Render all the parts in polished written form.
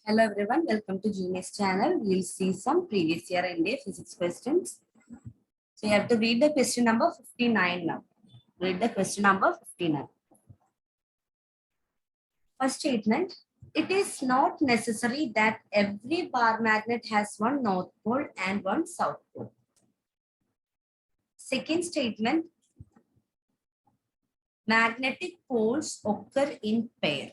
Hello everyone, welcome to Genius channel. We'll see some previous year India physics questions. So you have to read the question number 59 now. Read the question number 59. First statement, it is not necessary that every bar magnet has one north pole and one south pole. Second statement, magnetic poles occur in pair.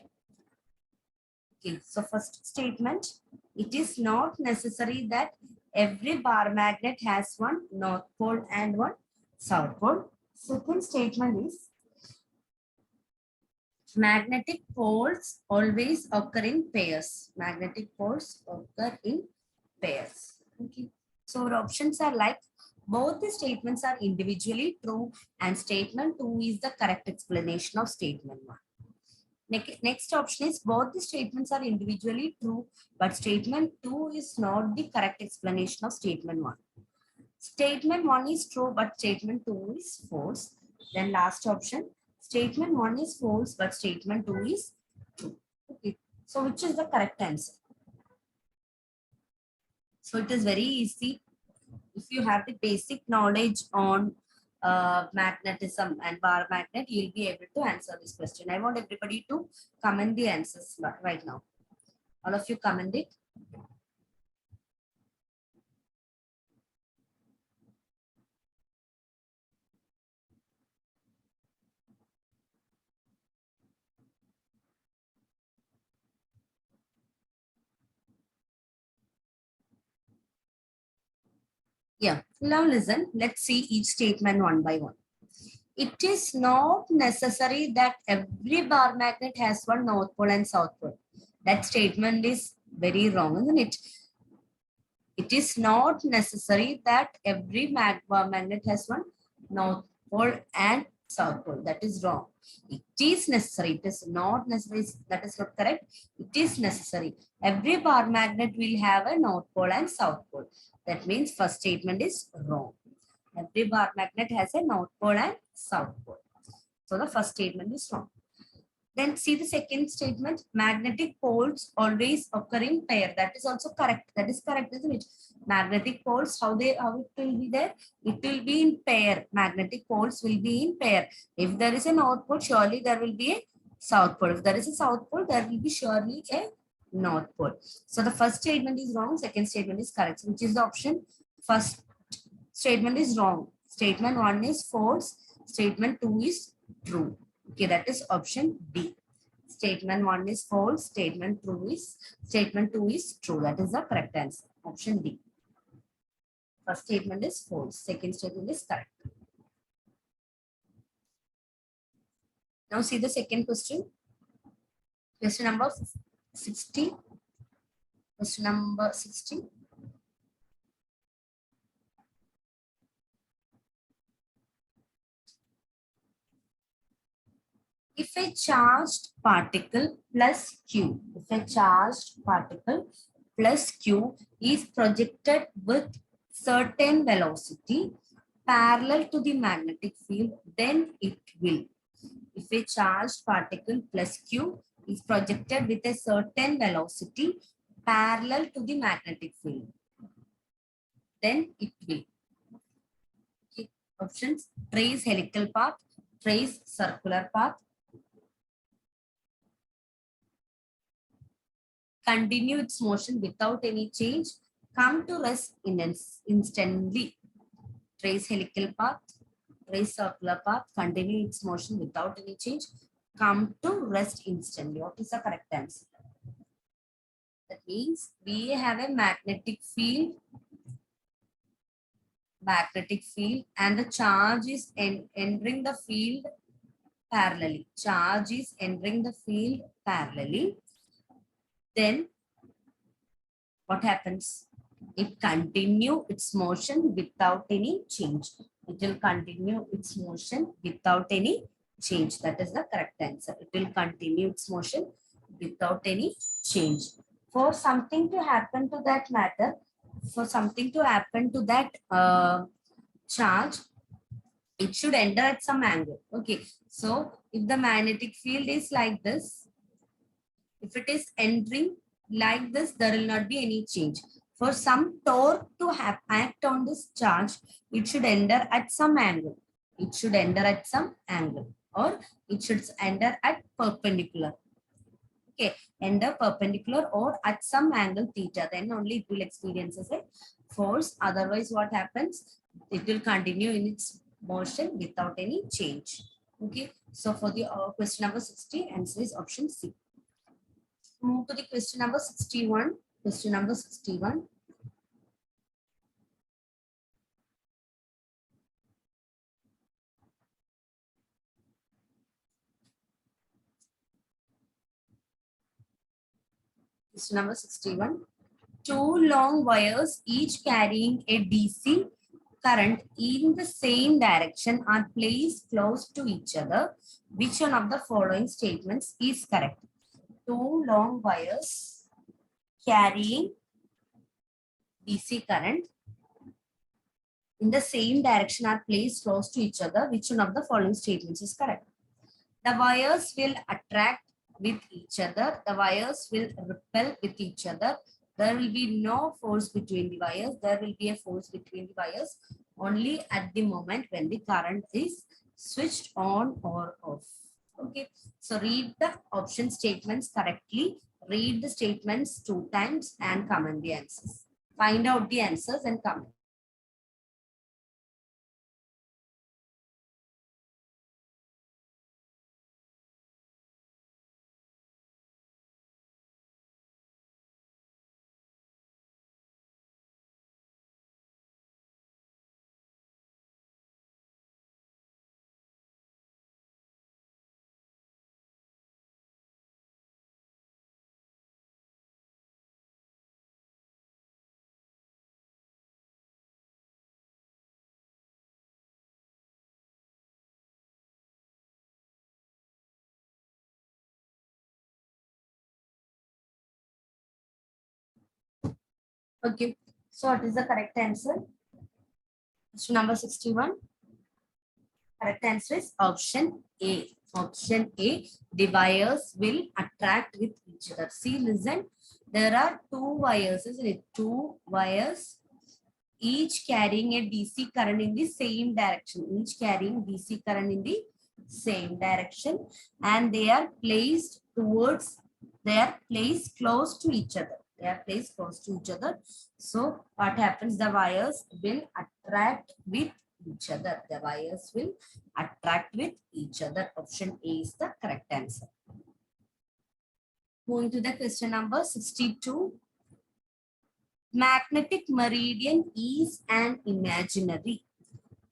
Okay, so first statement, it is not necessary that every bar magnet has one north pole and one south pole. Second statement is magnetic poles always occur in pairs. Magnetic poles occur in pairs. Okay, so our options are like both the statements are individually true and statement 2 is the correct explanation of statement 1. Next option is both the statements are individually true, but statement 2 is not the correct explanation of statement 1. Statement 1 is true, but statement 2 is false. Then last option, statement 1 is false, but statement 2 is true. Okay. So which is the correct answer? So it is very easy. If you have the basic knowledge on magnetism and bar magnet, you'll be able to answer this question. I want everybody to comment the answers right now. All of you comment it. Yeah, now listen, let's see each statement one by one. It is not necessary that every bar magnet has one north pole and south pole. That statement is very wrong, isn't it? It is not necessary that every bar magnet has one north pole and south pole. That is wrong. It is necessary. It is not necessary. That is not correct. It is necessary. Every bar magnet will have a north pole and south pole. That means first statement is wrong. Every bar magnet has a north pole and south pole. So the first statement is wrong. Then see the second statement. Magnetic poles always occur in pair. That is also correct. That is correct, isn't it? Magnetic poles, how it will be there? It will be in pair. Magnetic poles will be in pair. If there is a north pole, surely there will be a south pole. If there is a south pole, there will be surely a north pole. So the first statement is wrong. Second statement is correct. So which is the option? First statement is wrong. Statement 1 is false. Statement 2 is true. Okay, that is option D. Statement 1 is false. Statement 2 is true. That is the correct answer. Option D. First statement is false. Second statement is correct. Now see the second question. Question number 60. Question number 60. If a charged particle plus Q, is projected with certain velocity parallel to the magnetic field, then it will. If a charged particle plus Q is projected with a certain velocity parallel to the magnetic field, then it will. Okay. Options: trace helical path, trace circular path, continue its motion without any change, come to rest instantly. Trace helical path, trace circular path, continue its motion without any change, come to rest instantly. What is the correct answer? That means we have a magnetic field, and the charge is entering the field parallelly. Charge is entering the field parallelly. Then what happens? It continue its motion without any change. It will continue its motion without any change. That is the correct answer. It will continue its motion without any change. For something to happen to that matter, for something to happen to that charge, it should enter at some angle. Okay. So if the magnetic field is like this, if it is entering like this, there will not be any change. For some torque to have act on this charge, it should enter at some angle. It should enter at some angle, or it should enter at perpendicular. Okay, enter perpendicular or at some angle theta. Then only it will experience as a force. Otherwise, what happens? It will continue in its motion without any change. Okay, so for the question number 60, answer is option C. Move to the question number 61. Question number 61. Question number 61. Two long wires, each carrying a DC current in the same direction, are placed close to each other. Which one of the following statements is correct? Two long wires carrying DC current in the same direction are placed close to each other. Which one of the following statements is correct? The wires will attract with each other. The wires will repel with each other. There will be no force between the wires. There will be a force between the wires only at the moment when the current is switched on or off. Okay, so read the option statements correctly. Read the statements 2 times and comment the answers. Find out the answers and comment. Okay, so what is the correct answer? Question number 61. Correct answer is option A. Option A. The wires will attract with each other. See, listen. There are two wires, isn't it? Two wires, each carrying a DC current in the same direction. Each carrying DC current in the same direction, and they are placed towards. They are placed close to each other. They are placed close to each other. So what happens? The wires will attract with each other. The wires will attract with each other. Option A is the correct answer. Moving to the question number 62. Magnetic meridian is an imaginary.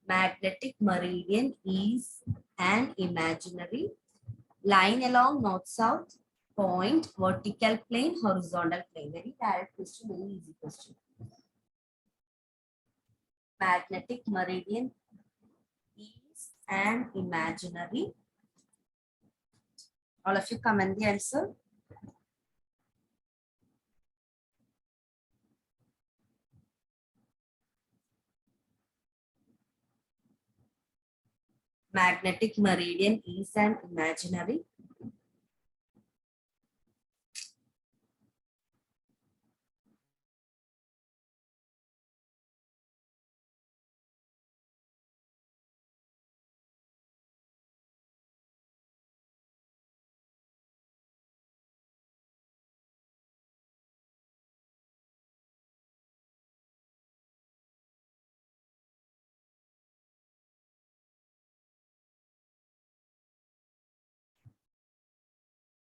Magnetic meridian is an imaginary line along north-south point, vertical plane, horizontal plane. Very direct question, very easy question. Magnetic meridian is an imaginary. All of you comment the answer. Magnetic meridian is an imaginary.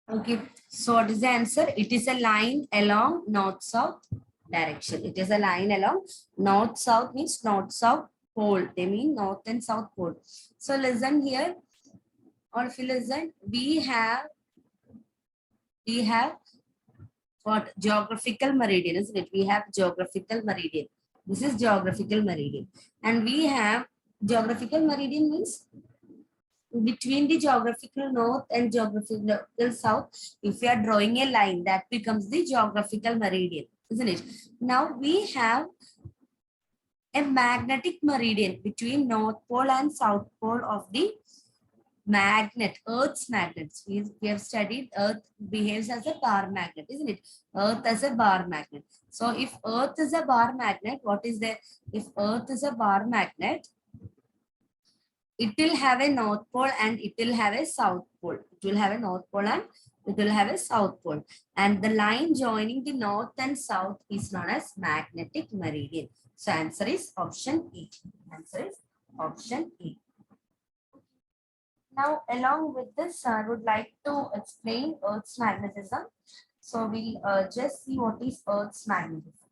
Okay, so what is the answer? It is a line along north-south direction. It is a line along north-south means north-south pole. They mean north and south pole. So listen here. Or if you listen, we have what geographical meridian, isn't it? We have geographical meridian. This is geographical meridian. And we have geographical meridian means between the geographical north and geographical south, if we are drawing a line, that becomes the geographical meridian, isn't it? Now we have a magnetic meridian between north pole and south pole of the magnet, Earth's magnets. We have studied Earth behaves as a bar magnet, isn't it? Earth as a bar magnet. So if Earth is a bar magnet, what is there? If Earth is a bar magnet, it will have a north pole and it will have a south pole. It will have a north pole and it will have a south pole. And the line joining the north and south is known as magnetic meridian. So answer is option E. Answer is option E. Now, along with this, I would like to explain Earth's magnetism. So we'll just see what is Earth's magnetism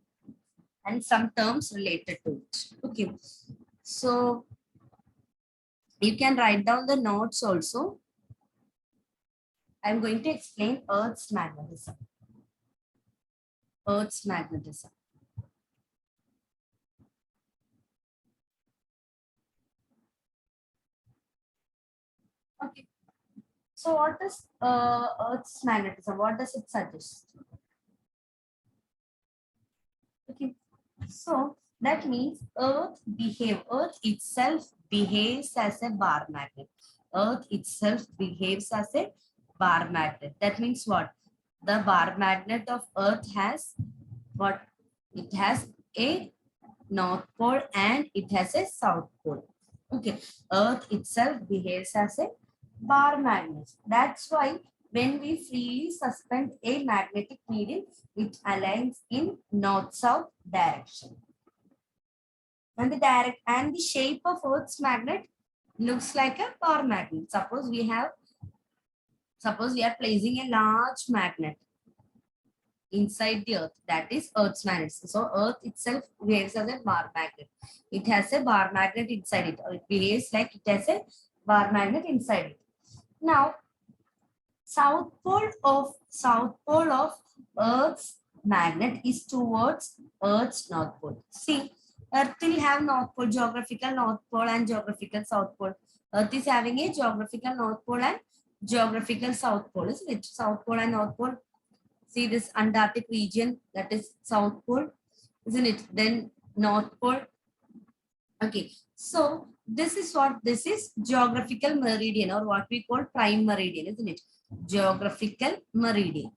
and some terms related to it. Okay. So you can write down the notes also. I'm going to explain Earth's magnetism. Earth's magnetism. Okay. So what is Earth's magnetism? What does it suggest? Okay. So that means Earth itself behaves as a bar magnet. Earth itself behaves as a bar magnet. That means what? The bar magnet of Earth has what? It has a north pole and it has a south pole. Okay. Earth itself behaves as a bar magnet. That's why when we freely suspend a magnetic needle, it aligns in north-south direction. And the shape of Earth's magnet looks like a bar magnet. Suppose we are placing a large magnet inside the Earth, that is Earth's magnet. So Earth itself behaves as a bar magnet. It has a bar magnet inside it, or it behaves like it has a bar magnet inside it. Now, south pole of Earth's magnet is towards Earth's north pole. See, Earth will have north pole, geographical north pole and geographical south pole. Earth is having a geographical north pole and geographical south pole, isn't it? South pole and north pole. See this Antarctic region, that is south pole, isn't it? Then north pole. Okay, so this is geographical meridian, or what we call prime meridian, isn't it? Geographical meridian.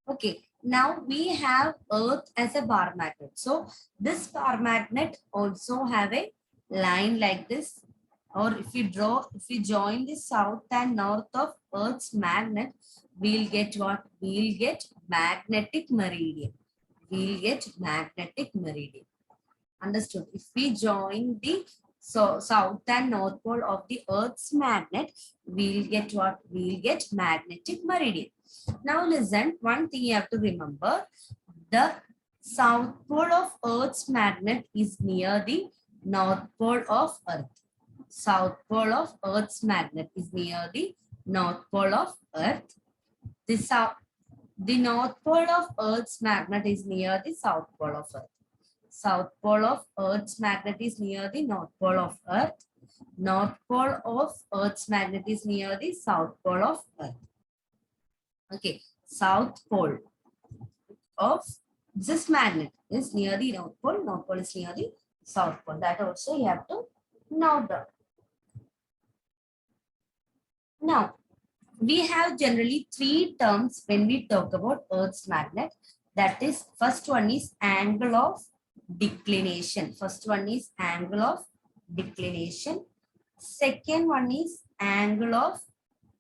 Okay, now we have Earth as a bar magnet. So this bar magnet also have a line like this, or if you join the south and north of Earth's magnet, we'll get what? We'll get magnetic meridian. We'll get magnetic meridian. Understood? If we join the south and north pole of the Earth's magnet, we'll get what? We'll get magnetic meridian. Now listen, one thing you have to remember. The south pole of Earth's magnet is near the north pole of Earth. South pole of Earth's magnet is near the north pole of Earth. The north pole of Earth's magnet is near the south pole of Earth. South pole of Earth's magnet is near the north pole of Earth. North pole of Earth's magnet is near the south pole of Earth. Okay, south pole of this magnet is near the north pole is near the south pole. That also you have to note down. Now, we have generally three terms when we talk about Earth's magnet. That is, first one is angle of declination. First one is angle of declination. Second one is angle of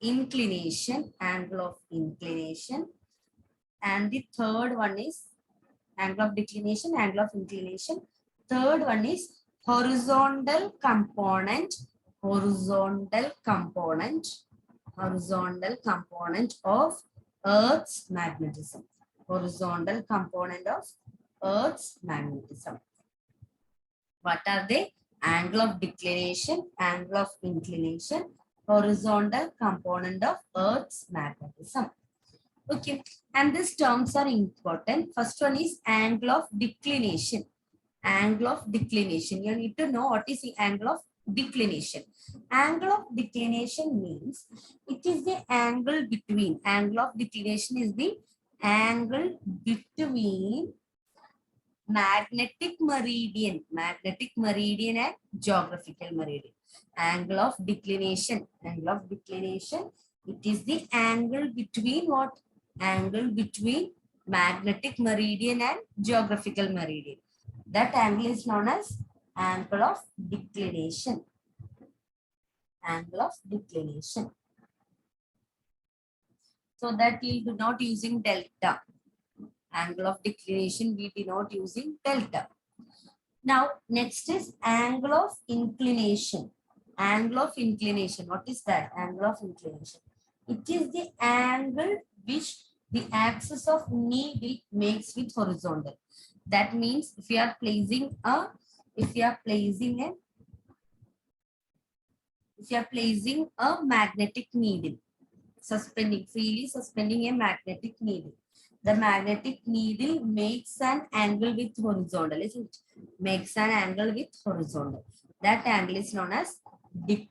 inclination. Angle of inclination. And the third one is angle of declination, angle of inclination. Third one is horizontal component. Horizontal component of Earth's magnetism. Horizontal component of Earth's magnetism. What are they? Angle of declination, angle of inclination, horizontal component of Earth's magnetism. Okay, and these terms are important. First one is angle of declination. Angle of declination. You need to know what is the angle of declination. Angle of declination means it is the angle between. Angle of declination is the angle between magnetic meridian and geographical meridian. Angle of declination. Angle of declination. It is the angle between what? Angle between magnetic meridian and geographical meridian. That angle is known as angle of declination. Angle of declination. So that we do not using delta. Angle of declination we denote using delta. Now next is angle of inclination. Angle of inclination. What is that? Angle of inclination. It is the angle which the axis of needle makes with horizontal. That means if you are placing a magnetic needle, freely suspending a magnetic needle. The magnetic needle makes an angle with horizontal, isn't it? Makes an angle with horizontal. That angle is known as dip.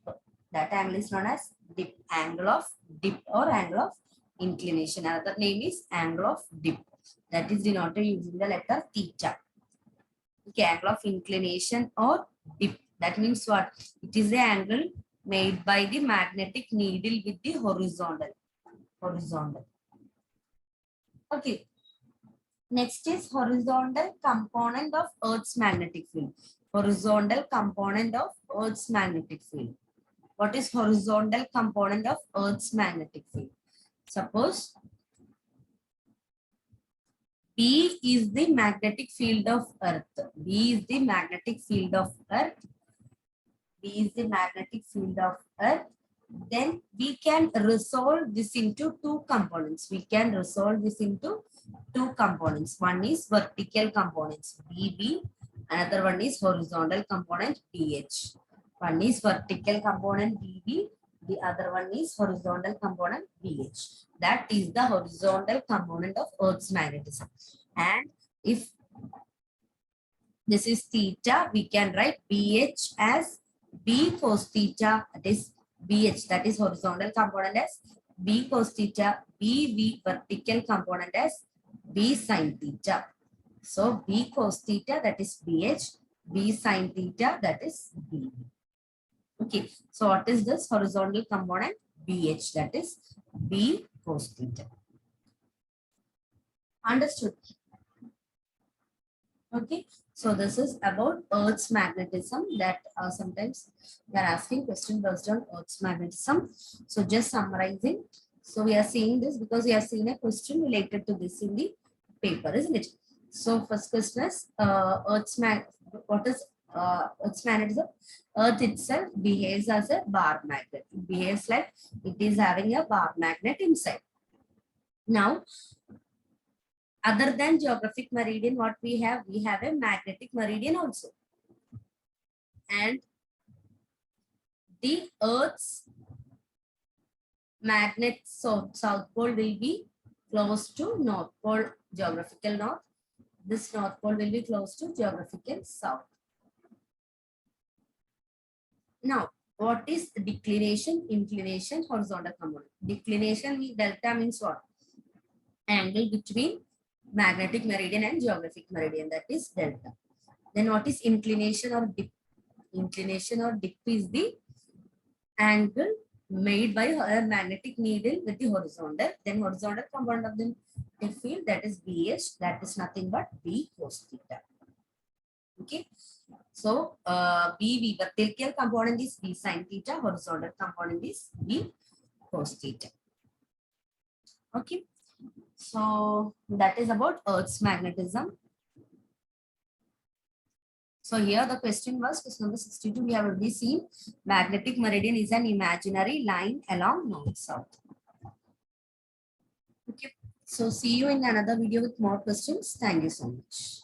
That angle is known as dip. Angle of dip or angle of inclination. Another name is angle of dip. That is denoted using the letter theta. Okay, angle of inclination or dip. That means what? It is the angle made by the magnetic needle with the horizontal. Okay. Next is horizontal component of Earth's magnetic field. Horizontal component of Earth's magnetic field. What is horizontal component of Earth's magnetic field? Suppose B is the magnetic field of Earth. B is the magnetic field of Earth. B is the magnetic field of Earth. Then we can resolve this into two components. One is vertical components, BB. Another one is horizontal component, BH. One is vertical component, BB. The other one is horizontal component, BH. That is the horizontal component of Earth's magnetism. And if this is theta, we can write BH as B cos theta. That is BH, that is horizontal component as B cos theta. BV vertical component as B sin theta. So B cos theta, that is BH. B sin theta, that is BV. Okay, so what is this horizontal component? BH, that is B cos theta. Understood? Okay, so this is about Earth's magnetism, that sometimes they are asking question based on Earth's magnetism. So just summarizing. So we are seeing this because we have seen a question related to this in the paper, isn't it? So first question is Earth's magnetism? Earth itself behaves as a bar magnet. It behaves like it is having a bar magnet inside. Now, other than geographic meridian, what we have a magnetic meridian also. And the Earth's magnet south pole will be close to North Pole, geographical north. This North Pole will be close to geographical south. Now, what is declination, inclination, horizontal component? Declination, delta means what? Angle between magnetic meridian and geographic meridian, that is delta. Then what is inclination or dip? Inclination or dip is the angle made by a magnetic needle with the horizontal. Then horizontal component of the field, that is BH, that is nothing but B cos theta. Okay, so BV vertical component is B sin theta, horizontal component is B cos theta. Okay, so that is about Earth's magnetism. So here the question was, question number 62, we have already seen magnetic meridian is an imaginary line along north-south. Okay, so see you in another video with more questions. Thank you so much.